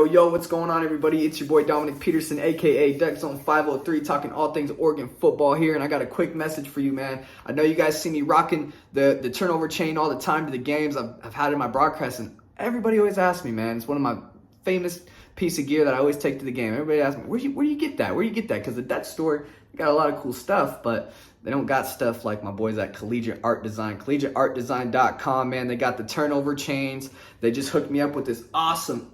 Yo, what's going on, everybody? It's your boy Dominic Peterson, aka Duck Zone 503, talking all things Oregon football here. And I got a quick message for you, man. I know you guys see me rocking the turnover chain all the time to the games. I've had it in my broadcast, and everybody always asks me, man. It's one of my famous piece of gear that I always take to the game. Everybody asks me, where do you get that? Where do you get that? Because the Dutch store, they got a lot of cool stuff, but they don't got stuff like my boys at Collegiate Art Design. CollegiateArtDesign.com, man. They got the turnover chains. They just hooked me up with this awesome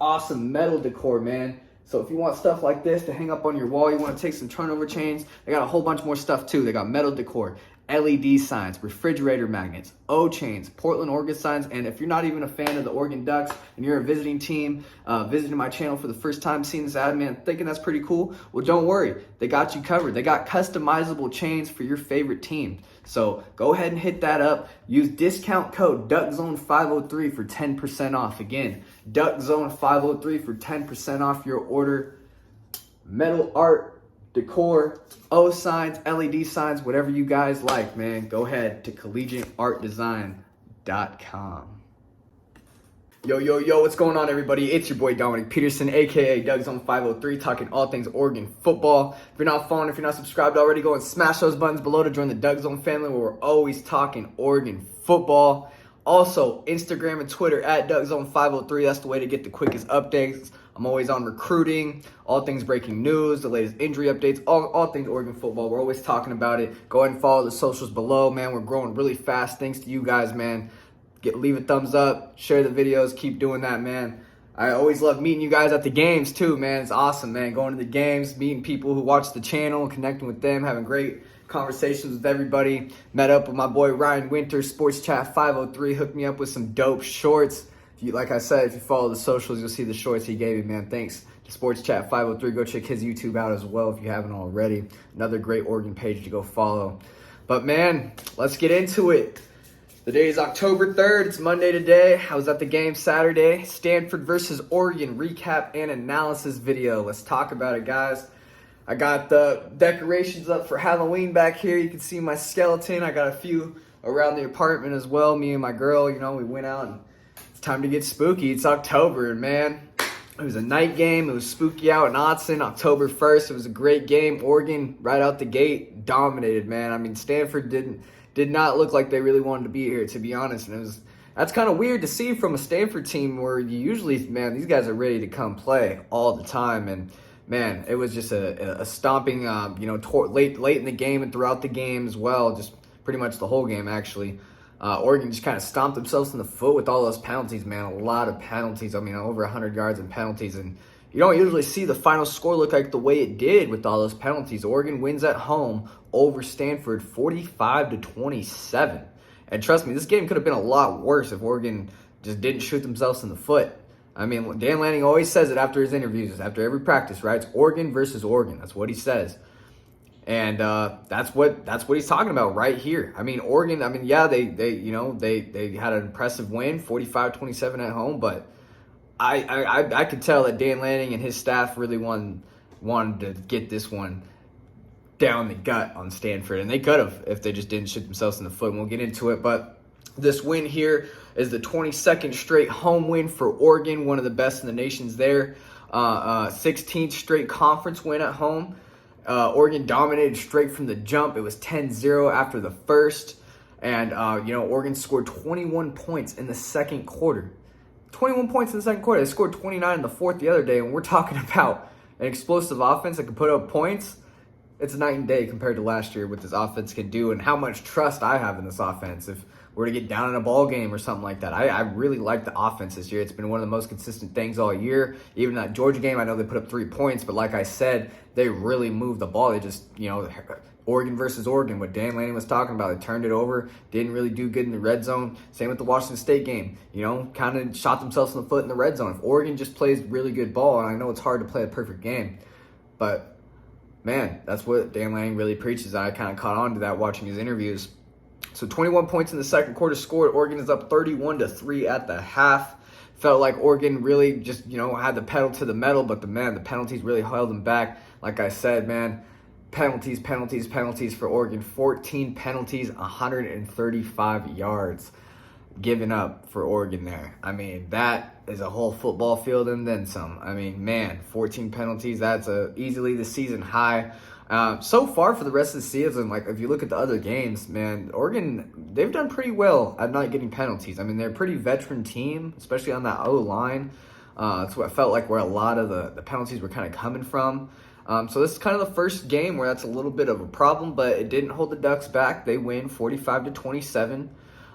metal decor, man. So if you want stuff like this to hang up on your wall, you want to take some turnover chains, they got a whole bunch more stuff too. They got metal decor, LED signs, refrigerator magnets, O-chains, Portland, Oregon signs. And if you're not even a fan of the Oregon Ducks and you're a visiting team, visiting my channel for the first time, seeing this ad, man, thinking that's pretty cool, well, don't worry. They got you covered. They got customizable chains for your favorite team. So go ahead and hit that up. Use discount code DuckZone503 for 10% off. Again, DuckZone503 for 10% off your order. Metal art, decor, O signs, LED signs, whatever you guys like, man. Go ahead to CollegiateArtDesign.com. Yo, what's going on, everybody? It's your boy Dominic Peterson, aka Duck Zone 503, talking all things Oregon football. If you're not following, if you're not subscribed already, go and smash those buttons below to join the Duck Zone family, where we're always talking Oregon football. Also, Instagram and Twitter at Duck Zone 503. That's the way to get the quickest updates. I'm always on recruiting, all things breaking news, the latest injury updates, all things Oregon football. We're always talking about it. Go ahead and follow the socials below, man. We're growing really fast. Thanks to you guys, man. Leave a thumbs up, share the videos, keep doing that, man. I always love meeting you guys at the games too, man. It's awesome, man. Going to the games, meeting people who watch the channel, connecting with them, having great conversations with everybody. Met up with my boy Ryan Winter, Sports Chat 503, hooked me up with some dope shorts. Like I said, if you follow the socials, you'll see the shorts he gave me, man. Thanks to Sports Chat 503. Go check his YouTube out as well if you haven't already. Another great Oregon page to go follow. But man, let's get into it. The day is October 3rd. It's Monday today. I was at the game Saturday. Stanford versus Oregon recap and analysis video. Let's talk about it, guys. I got the decorations up for Halloween back here. You can see my skeleton. I got a few around the apartment as well. Me and my girl, we went out, and it's time to get spooky. It's October, and man, it was a night game. It was spooky out in Autzen, October 1st. It was a great game. Oregon, right out the gate, dominated, man. I mean, Stanford did not look like they really wanted to be here, to be honest. And that's kind of weird to see from a Stanford team where you usually, man, these guys are ready to come play all the time. And man, it was just a stomping, late in the game and throughout the game as well. Just pretty much the whole game, actually. Oregon just kind of stomped themselves in the foot with all those penalties, man. A lot of penalties. I mean, over 100 yards in penalties. And you don't usually see the final score look like the way it did with all those penalties. Oregon wins at home over Stanford 45-27. And trust me, this game could have been a lot worse if Oregon just didn't shoot themselves in the foot. I mean, Dan Lanning always says it after his interviews, after every practice, right? It's Oregon versus Oregon. That's what he says. And that's what he's talking about right here. I mean, Oregon, yeah, they had an impressive win, 45-27 at home, but I could tell that Dan Lanning and his staff really wanted to get this one down the gut on Stanford, and they could have if they just didn't shoot themselves in the foot. And we'll get into it, but this win here is the 22nd straight home win for Oregon, one of the best in the nation's there. 16th straight conference win at home. Oregon dominated straight from the jump. It was 10-0 after the first, and Oregon scored 21 points in the second quarter. 21 points in the second quarter. They scored 29 in the fourth the other day, and we're talking about an explosive offense that can put up points. It's night and day compared to last year what this offense can do and how much trust I have in this offense. If we're to get down in a ball game or something like that, I really like the offense this year. It's been one of the most consistent things all year. Even that Georgia game, I know they put up 3 points, but like I said, they really moved the ball. They just, Oregon versus Oregon, what Dan Lanning was talking about. They turned it over, didn't really do good in the red zone. Same with the Washington State game. Kind of shot themselves in the foot in the red zone. If Oregon just plays really good ball, and I know it's hard to play a perfect game, but man, that's what Dan Lanning really preaches. I kind of caught on to that watching his interviews. So 21 points in the second quarter scored. Oregon is up 31-3 at the half. Felt like Oregon really just, had the pedal to the metal, but the penalties really held them back. Like I said, man, penalties for Oregon. 14 penalties, 135 yards. given up for Oregon there. I mean, that is a whole football field and then some. I mean, man, 14 penalties, that's easily the season high. So far for the rest of the season, like if you look at the other games, man, Oregon, they've done pretty well at not getting penalties. I mean, they're a pretty veteran team, especially on that O-line. That's what I felt like where a lot of the penalties were kind of coming from. So this is kind of the first game where that's a little bit of a problem, but it didn't hold the Ducks back. They win 45-27.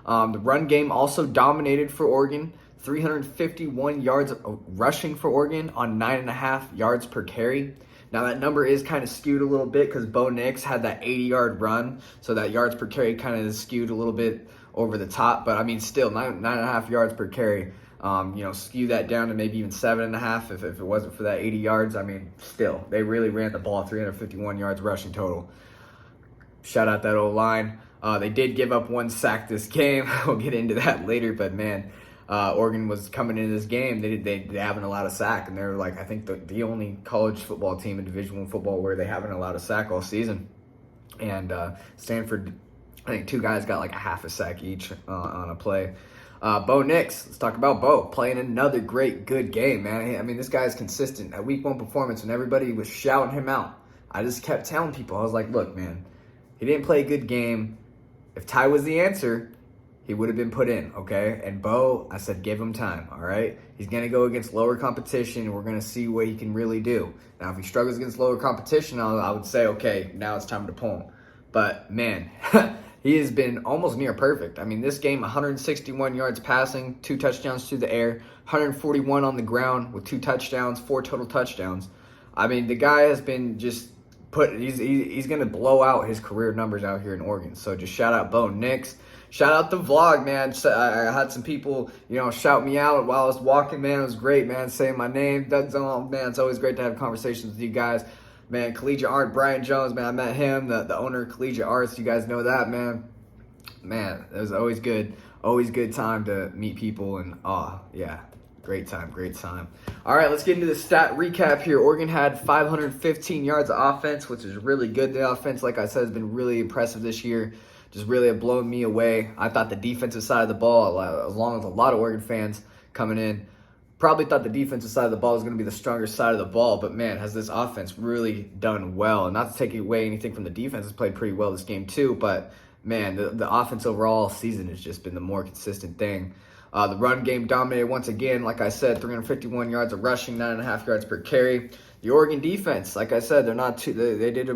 The run game also dominated for Oregon. 351 yards rushing for Oregon on 9.5 yards per carry. Now that number is kind of skewed a little bit because Bo Nix had that 80-yard run, so that yards per carry kind of is skewed a little bit over the top. But I mean, still 9.5 yards per carry. Skew that down to maybe even 7.5 if it wasn't for that 80 yards. I mean, still, they really ran the ball 351 yards rushing total. Shout out that O-line. They did give up 1 sack this game. We'll get into that later, but man, Oregon was coming into this game. They haven't allowed a sack, and they're like, I think the only college football team in Division I football where they haven't allowed a sack all season. And Stanford, I think 2 guys got like a half a sack each on a play. Bo Nix, let's talk about Bo, playing another good game, man. I mean, this guy's consistent. At week 1 performance, when everybody was shouting him out, I just kept telling people, I was like, look, man, he didn't play a good game. If Ty was the answer, he would have been put in, okay? And Bo, I said, give him time, all right? He's going to go against lower competition, and we're going to see what he can really do. Now, if he struggles against lower competition, I would say, okay, now it's time to pull him. But, man, he has been almost near perfect. I mean, this game, 161 yards passing, 2 touchdowns through the air, 141 on the ground with 2 touchdowns, 4 total touchdowns. I mean, the guy has been just he's going to blow out his career numbers out here in Oregon. So just shout out Bo Nix. Shout out the vlog, man. I had some people, shout me out while I was walking, man. It was great, man, saying my name. Doug's on, man. It's always great to have conversations with you guys. Man, Collegiate Art, Brian Jones, man, I met him, the owner of Collegiate Arts. You guys know that, man. Man, it was always good time to meet people, and yeah, great time. All right, let's get into the stat recap here. Oregon had 515 yards of offense, which is really good. The offense, like I said, has been really impressive this year. Just really have blown me away. I thought the defensive side of the ball, along with a lot of Oregon fans coming in, probably thought the defensive side of the ball was going to be the stronger side of the ball, but man, has this offense really done well. And not to take away anything from the defense, has played pretty well this game too, but man, the offense overall season has just been the more consistent thing. The run game dominated once again. Like I said, 351 yards of rushing, 9.5 yards per carry. The Oregon defense, like I said, they're not too. They had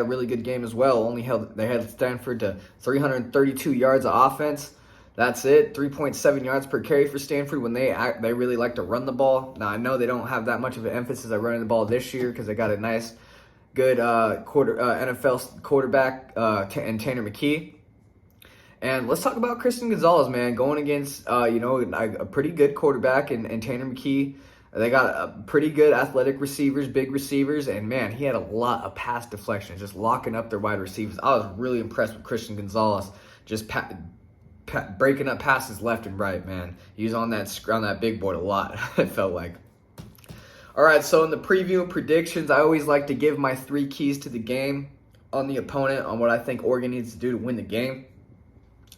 a really good game as well. They had Stanford to 332 yards of offense. That's it. 3.7 yards per carry for Stanford when they really like to run the ball. Now I know they don't have that much of an emphasis on running the ball this year because they got a nice, good NFL quarterback and Tanner McKee. And let's talk about Christian Gonzalez, man, going against a pretty good quarterback and Tanner McKee. They got pretty good athletic receivers, big receivers, and man, he had a lot of pass deflections, just locking up their wide receivers. I was really impressed with Christian Gonzalez, just breaking up passes left and right, man. He was on that big board a lot, it felt like. All right, so in the preview and predictions, I always like to give my 3 keys to the game on the opponent, on what I think Oregon needs to do to win the game.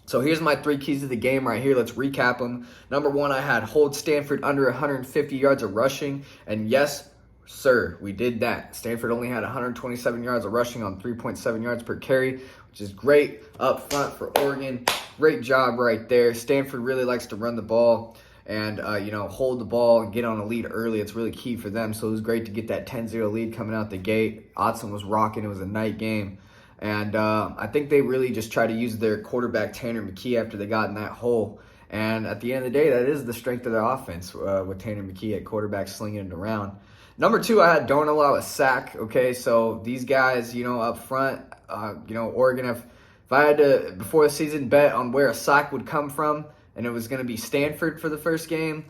So here's my 3 keys to the game right here. Let's recap them. Number 1, I had hold Stanford under 150 yards of rushing. And yes, sir, we did that. Stanford only had 127 yards of rushing on 3.7 yards per carry, which is great up front for Oregon. Great job right there. Stanford really likes to run the ball and, hold the ball and get on a lead early. It's really key for them. So it was great to get that 10-0 lead coming out the gate. Otson was rocking. It was a night game. And I think they really just try to use their quarterback, Tanner McKee, after they got in that hole. And at the end of the day, that is the strength of their offense with Tanner McKee at quarterback slinging it around. Number 2, I had don't allow a sack. Okay, so these guys, up front, Oregon, if I had to, before the season, bet on where a sack would come from, and it was going to be Stanford for the first game,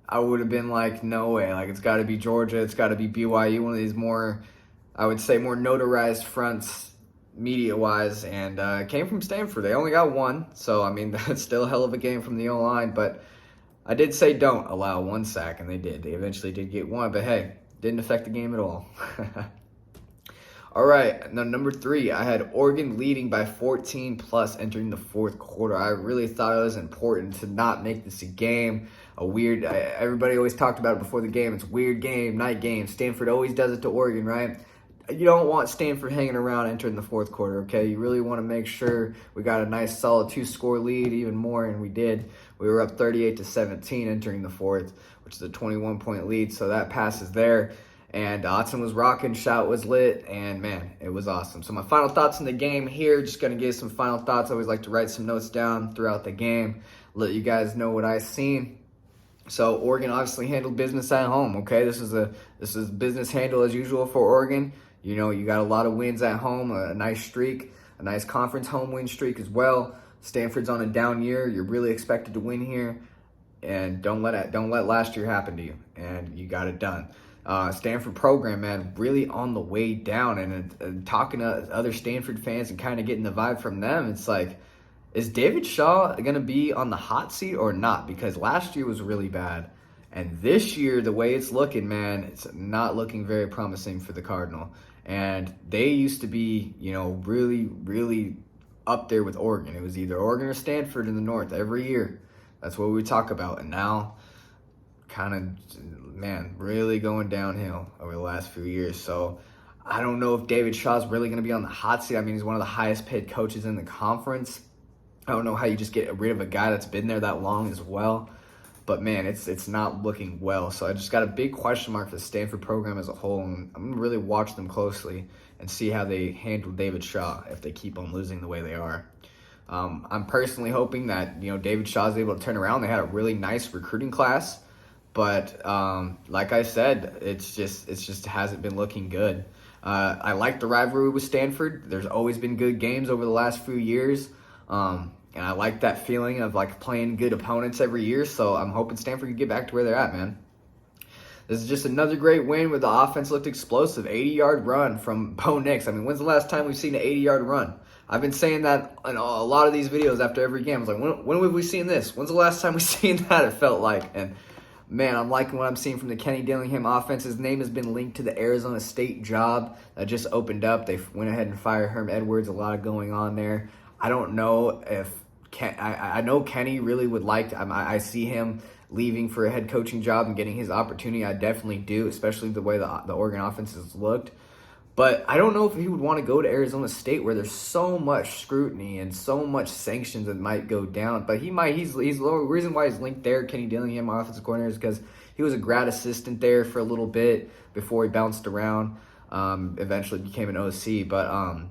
I would have been like, no way. Like, it's got to be Georgia. It's got to be BYU, one of these more, I would say, more notarized fronts media-wise, and it came from Stanford. They only got 1, so, I mean, that's still a hell of a game from the O-line, but I did say don't allow 1 sack, and they did. They eventually did get 1, but hey, didn't affect the game at all. All right, now number 3, I had Oregon leading by 14 plus entering the fourth quarter. I really thought it was important to not make this a game. Everybody always talked about it before the game. It's a weird game, night game. Stanford always does it to Oregon, right? You don't want Stanford hanging around entering the fourth quarter, okay? You really want to make sure we got a nice solid 2-score lead, even more, and we did. We were up 38-17 entering the fourth, which is a 21-point lead, so that passes there. And Autzen was rocking, Shout was lit, and man, it was awesome. So my final thoughts on the game here, just going to give some final thoughts. I always like to write some notes down throughout the game, let you guys know what I seen. So Oregon obviously handled business at home, okay? This is business handle as usual for Oregon. You know, you got a lot of wins at home, a nice streak, a nice conference home win streak as well. Stanford's on a down year. You're really expected to win here, and don't let last year happen to you, and you got it done. Stanford program, man, really on the way down, and talking to other Stanford fans and kind of getting the vibe from them, it's like, is David Shaw going to be on the hot seat or not? Because last year was really bad. And this year, the way it's looking, man, it's not looking very promising for the Cardinal. And they used to be, you know, really, really up there with Oregon. It was either Oregon or Stanford in the North every year. That's what we talk about. And now, kind of, man, really going downhill over the last few years. So I don't know if David Shaw's really going to be on the hot seat. I mean, he's one of the highest paid coaches in the conference. I don't know how you just get rid of a guy that's been there that long as well. But, man, it's not looking well. So I just got a big question mark for the Stanford program as a whole. And I'm going to really watch them closely and see how they handle David Shaw if they keep on losing the way they are. I'm personally hoping that, you know, David Shaw is able to turn around. They had a really nice recruiting class. But like I said, it's just hasn't been looking good. I like the rivalry with Stanford. There's always been good games over the last few years. And I like that feeling of like playing good opponents every year. So I'm hoping Stanford can get back to where they're at, man. This is just another great win where the offense looked explosive. 80-yard run from Bo Nix. I mean, when's the last time we've seen an 80-yard run? I've been saying that in a lot of these videos after every game. I was like, when have we seen this? When's the last time we've seen that, it felt like? And man, I'm liking what I'm seeing from the Kenny Dillingham offense. His name has been linked to the Arizona State job that just opened up. They went ahead and fired Herm Edwards. A lot of going on there. I don't know if I know Kenny really would like to. I see him leaving for a head coaching job and getting his opportunity. I definitely do, especially the way the Oregon offense has looked. But I don't know if he would want to go to Arizona State where there's so much scrutiny and so much sanctions that might go down. But he might. He's the reason why he's linked there. Kenny Dillingham, offensive coordinator, is because he was a grad assistant there for a little bit before he bounced around. Eventually became an OC, but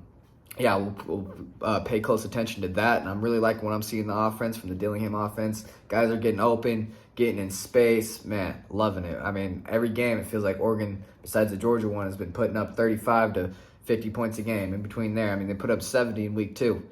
yeah, we'll pay close attention to that. And I'm really liking what I'm seeing in the offense from the Dillingham offense. Guys are getting open, getting in space. Man, loving it. I mean, every game it feels like Oregon, besides the Georgia one, has been putting up 35 to 50 points a game. In between there, I mean, they put up 70 in week 2.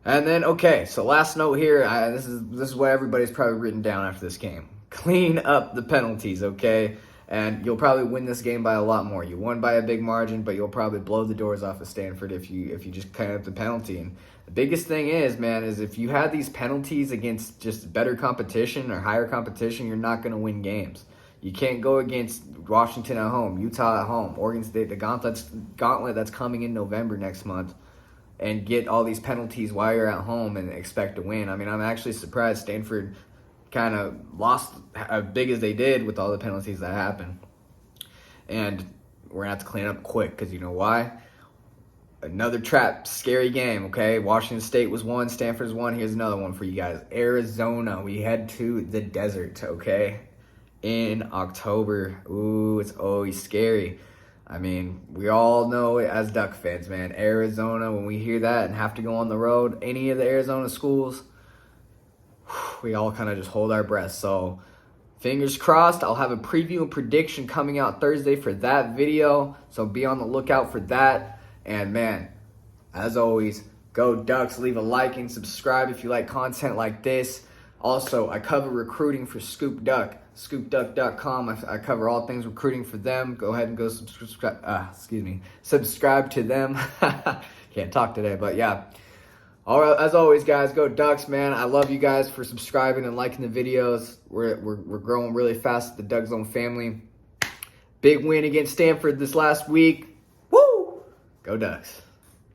And then, okay, so last note here. This is what everybody's probably written down after this game. Clean up the penalties, okay? And you'll probably win this game by a lot more. You won by a big margin, but you'll probably blow the doors off of Stanford if you just clean up the penalty. And the biggest thing is, man, is if you have these penalties against just better competition or higher competition, you're not going to win games. You can't go against Washington at home, Utah at home, Oregon State, the gauntlet that's coming in November next month, and get all these penalties while you're at home and expect to win. I mean, I'm actually surprised Stanford kind of lost as big as they did with all the penalties that happened. And we're going to have to clean up quick because you know why? Another scary game, okay? Washington State was one, Stanford's one. Here's another one for you guys. Arizona, we head to the desert, okay? In October. Ooh, it's always scary. I mean, we all know it as Duck fans, man. Arizona, when we hear that and have to go on the road, any of the Arizona schools, we all kind of just hold our breath. So fingers crossed. I'll have a preview and prediction coming out Thursday for that video. So be on the lookout for that. And man, as always, go Ducks. Leave a like and subscribe if you like content like this. Also, I cover recruiting for Scoop Duck, scoopduck.com. I cover all things recruiting for them. Go ahead and go subscribe to them. Can't talk today, but yeah. All right, as always, guys, go Ducks, man. I love you guys for subscribing and liking the videos. We're growing really fast at the Doug Zone family. Big win against Stanford this last week. Woo! Go Ducks.